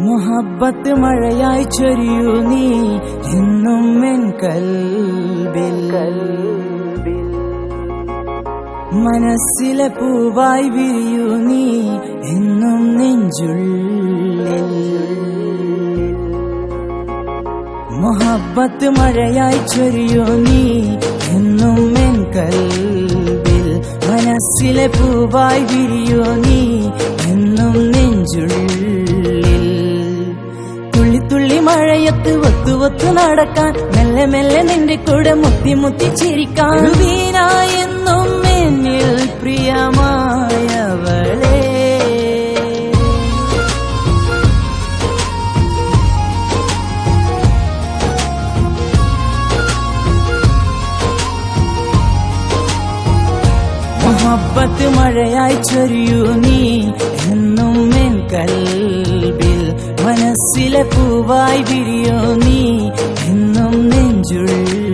മുഹബ്ബത്ത് മഴയായി ചൊരിയൂ നീ എന്നും എൻ കൽബിൽ മനസ്സിലെ പൂവായി വിരിയൂ നീ എന്നും നെഞ്ചുള്ളിൽ മുഹബ്ബത്ത് മഴയായി ചൊരിയൂ നീ എന്നും എൻ കൽബിൽ മനസ്സിലെ പൂവായി വിരിയൂ നീ എന്നും നെഞ്ചുള്ളിൽ തുള്ളി തുള്ളി മഴയത്ത് ഒത്തു ഒത്തു നടക്കാൻ മെല്ലെ മെല്ലെ നിന്റെ കൂടെ മുത്തി മുത്തി ചിരിക്കാൻ വീണായെന്നും എന്നിൽ പ്രിയമായവളെ മുഹബ്ബത്ത് മഴയായി ചൊരിയൂ നീ എന്നും എൻ കൽബിൽ മനസ്സിലെ പൂവായി വിരിയോ നീ എന്നും നെഞ്ചുള്ളിൽ